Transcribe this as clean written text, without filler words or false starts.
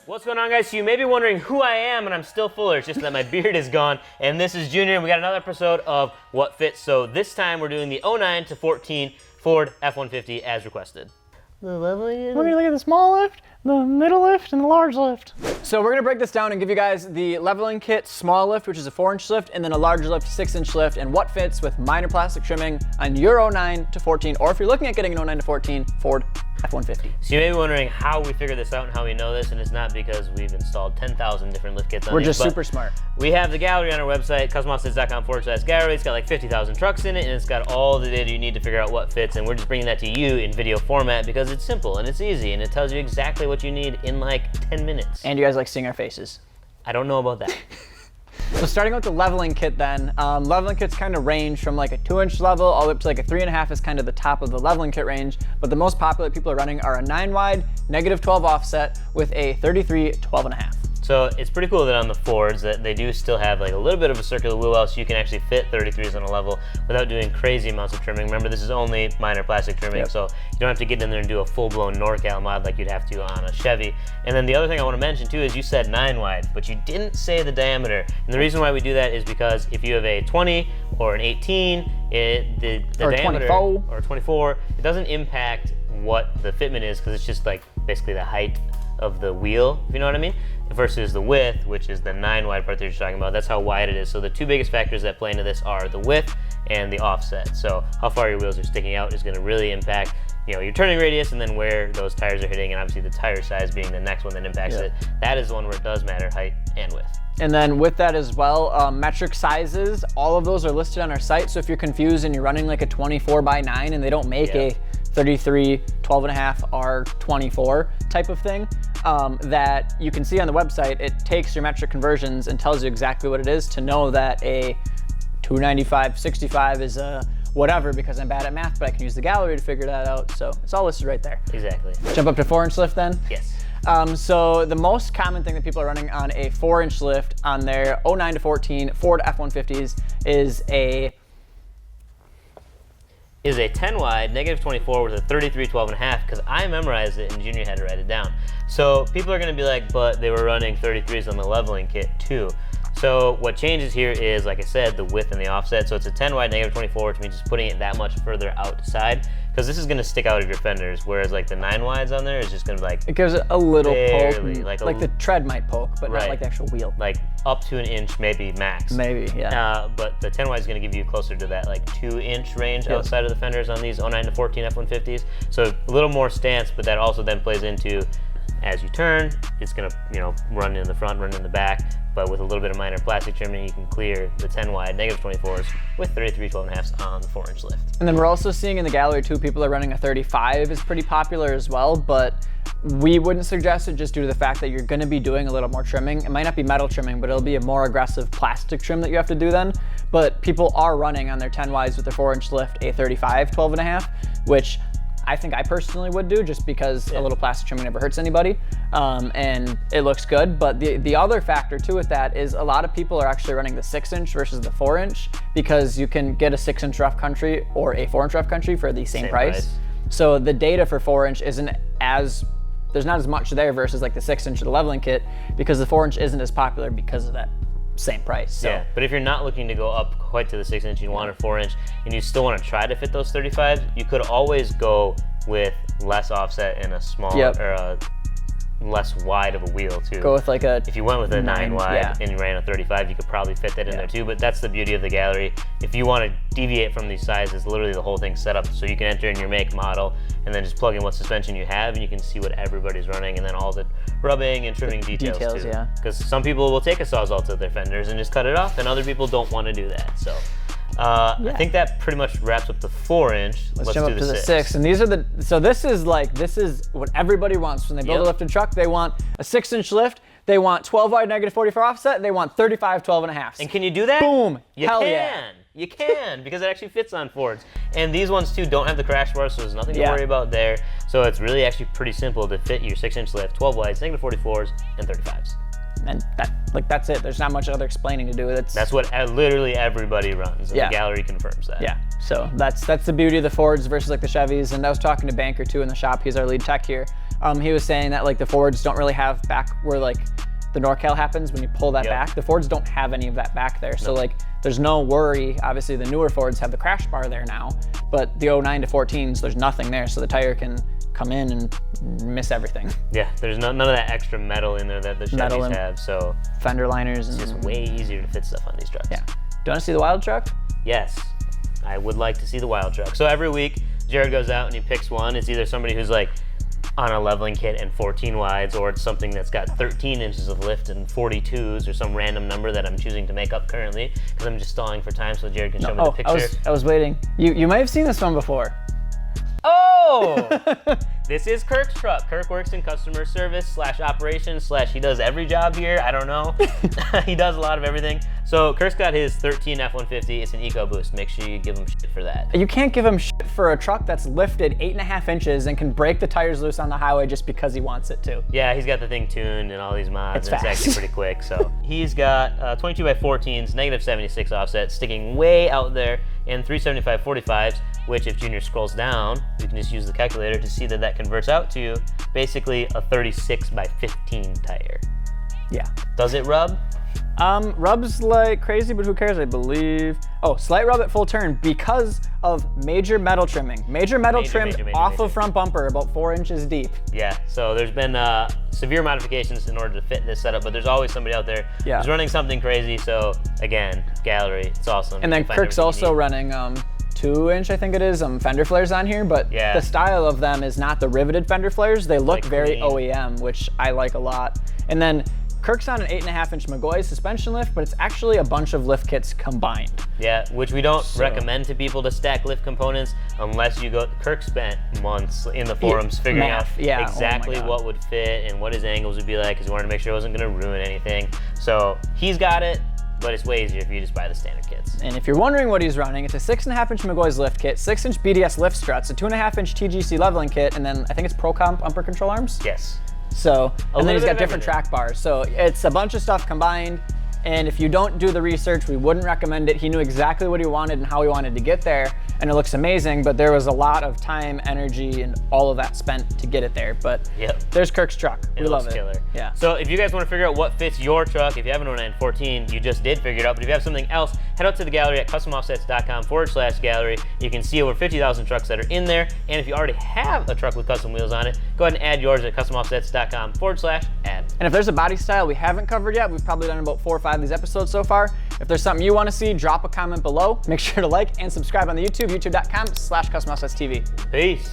What's going on, guys? So you may be wondering who I am, and I'm still Fuller. It's just that my beard is gone. And this is Junior, and we got another episode of What Fits. So this time we're doing the 09 to 14 Ford F150 as requested. We're gonna look at the small lift, the middle lift, and the large lift. So we're gonna break this down and give you guys the leveling kit small lift, which is a 4-inch lift, and then a large lift 6-inch lift, and what fits with minor plastic trimming on your 09 to 14, or if you're looking at getting an 09 to 14 Ford F150. So you may be wondering how we figured this out and how we know this, and it's not because we've installed 10,000 different lift kits on We're these, just but super smart. We have the gallery on our website, customautostates.com/gallery. It's got like 50,000 trucks in it, and it's got all the data you need to figure out what fits, and we're just bringing that to you in video format because it's simple and it's easy, and it tells you exactly what you need in like 10 minutes. And you guys like seeing our faces. I don't know about that. So starting with the leveling kit then, leveling kits kind of range from like a 2-inch level all the way up to like a 3.5 is kind of the top of the leveling kit range, but the most popular people are running are a 9 wide, -12 offset with a 33 12.5. So it's pretty cool that on the Fords that they do still have like a little bit of a circular wheel well, so you can actually fit 33s on a level without doing crazy amounts of trimming. Remember, this is only minor plastic trimming, so you don't have to get in there and do a full-blown NorCal mod like you'd have to on a Chevy. And then the other thing I want to mention too is you said 9 wide, but you didn't say the diameter. And the reason why we do that is because if you have a 20 or an 18, the or diameter 24. or 24, it doesn't impact what the fitment is because it's just like basically the height of the wheel, if you know what I mean, versus the width, which is the 9 wide part that you're talking about. That's how wide it is. So the two biggest factors that play into this are the width and the offset. So how far your wheels are sticking out is going to really impact, you know, your turning radius and then where those tires are hitting, and obviously the tire size being the next one that impacts it. That is the one where it does matter, height and width. And then with that as well, metric sizes, all of those are listed on our site. So if you're confused and you're running like a 24x9 and they don't make a 33 12.5 or 24 type of thing, that you can see on the website, it takes your metric conversions and tells you exactly what it is to know that a 295/65 is a whatever, because I'm bad at math, but I can use the gallery to figure that out. So it's all listed right there. Exactly. Jump up to 4-inch lift then? Yes. So the most common thing that people are running on a 4-inch lift on their 09 to 14 Ford F150s is a 10 wide, -24 with a 33 12.5, because I memorized it and Junior had to write it down. So people are going to be like, but they were running 33s on the leveling kit too. So what changes here is, like I said, the width and the offset. So it's a 10 wide -24, which means just putting it that much further outside, because this is going to stick out of your fenders, whereas like the 9 wides on there is just going to be like, it gives it a little barely, poke, like the tread might poke, but not Right. like the actual wheel. like up to an inch, maybe max. Maybe, yeah. But the 10 wide is going to give you closer to that like 2-inch range outside of the fenders on these 09 to 14 F150s. So a little more stance, but that also then plays into, as you turn, it's going to, you know, run in the front, run in the back, but with a little bit of minor plastic trimming, you can clear the 10 wide -24s with 33 12.5s on the 4-inch lift. And then we're also seeing in the gallery too, people are running a 35 is pretty popular as well, but we wouldn't suggest it just due to the fact that you're going to be doing a little more trimming. It might not be metal trimming, but it'll be a more aggressive plastic trim that you have to do then. But people are running on their 10 wides with their 4-inch lift a 35 12.5, which I think I personally would do, just because a little plastic trimming never hurts anybody, and it looks good. But the other factor too with that is a lot of people are actually running the 6-inch versus the 4-inch, because you can get a 6-inch rough country or a 4-inch rough country for the same price. So the data for 4-inch isn't as, there's not as much there versus like the 6-inch of the leveling kit, because the 4-inch isn't as popular because of that same price. So. Yeah, but if you're not looking to go up quite to the 6-inch, you want a 4-inch, and you still want to try to fit those 35s, you could always go with less offset and a small or a less wide of a wheel too. Go with like a, if you went with a 9 wide and you ran a 35, you could probably fit that in there too. But that's the beauty of the gallery. If you want to deviate from these sizes, literally the whole thing's set up so you can enter in your make, model, and then just plug in what suspension you have, and you can see what everybody's running, and then all the rubbing and trimming details too. Because some people will take a Sawzall to their fenders and just cut it off, and other people don't want to do that. So I think that pretty much wraps up the 4-inch. Let's jump up to the 6. And these are the, so this is what everybody wants when they build a lifted truck. They want a 6-inch lift. They want 12 wide -44 offset. They want 35 12.5. And can you do that? Boom. Hell yeah. You can, because it actually fits on Fords. And these ones too don't have the crash bar, so there's nothing to worry about there. So it's really actually pretty simple to fit your 6-inch lift, 12 wides, -44s, and 35s. And that's it. There's not much other explaining to do. That's what literally everybody runs, and the gallery confirms that. Yeah, so that's the beauty of the Fords versus like the Chevys. And I was talking to Banker too in the shop. He's our lead tech here. He was saying that like the Fords don't really have back where like the NorCal happens when you pull that back. The Fords don't have any of that back there. So like there's no worry. Obviously the newer Fords have the crash bar there now, but the 09 to 14s, there's nothing there. So the tire can come in and miss everything. Yeah, there's none of that extra metal in there that the Chevys have. So fender liners. It's just way easier to fit stuff on these trucks. Yeah. Do you want to see the wild truck? Yes, I would like to see the wild truck. So every week, Jared goes out and he picks one. It's either somebody who's like on a leveling kit and 14 wides, or it's something that's got 13 inches of lift and 42s, or some random number that I'm choosing to make up currently because I'm just stalling for time so Jared can show me the picture. I was waiting. You might have seen this one before. Oh! This is Kirk's truck. Kirk works in customer service / operations / he does every job here. I don't know. He does a lot of everything. So Kirk's got his 13 F-150. It's an EcoBoost. Make sure you give him shit for that. You can't give him shit for a truck that's lifted 8.5 inches and can break the tires loose on the highway just because he wants it to. Yeah, he's got the thing tuned and all these mods. It's fast. It's actually pretty quick. So he's got 22 by 14s, negative 76 offset, sticking way out there, and 375 45s, which if Junior scrolls down, you can just use the calculator to see that that converts out to basically a 36 by 15 tire. Yeah. Does it rub? Rubs like crazy, but who cares, I believe. Oh, slight rub at full turn because of major metal trimming. Major metal trim off of front bumper, about 4 inches deep. Yeah, so there's been severe modifications in order to fit this setup, but there's always somebody out there who's running something crazy. So again, gallery, it's awesome. And then Kirk's also running 2-inch, I think it is, fender flares on here, but the style of them is not the riveted fender flares. They look very OEM, which I like a lot. And then Kirk's on an 8.5-inch McGoy suspension lift, but it's actually a bunch of lift kits combined. Yeah, which we don't recommend to people to stack lift components unless you go. Kirk spent months in the forums figuring out exactly what would fit and what his angles would be like because he wanted to make sure it wasn't going to ruin anything. So he's got it, but it's way easier if you just buy the standard kits. And if you're wondering what he's running, it's a 6.5-inch McGoy's lift kit, 6-inch BDS lift struts, a 2.5-inch TGC leveling kit, and then I think it's ProComp bumper control arms. Yes. So, and then he's got different track bars. So it's a bunch of stuff combined. And if you don't do the research, we wouldn't recommend it. He knew exactly what he wanted and how he wanted to get there. And it looks amazing, but there was a lot of time, energy, and all of that spent to get it there. But there's Kirk's truck. We love it. Killer. Yeah. So if you guys want to figure out what fits your truck, if you have an 0914, you just did figure it out. But if you have something else, head out to the gallery at customoffsets.com/gallery. You can see over 50,000 trucks that are in there. And if you already have a truck with custom wheels on it, go ahead and add yours at customoffsets.com/add. And if there's a body style we haven't covered yet, we've probably done about 4 or 5 of these episodes so far. If there's something you want to see, drop a comment below. Make sure to like and subscribe on the YouTube, youtube.com/customoffsetstv. Peace.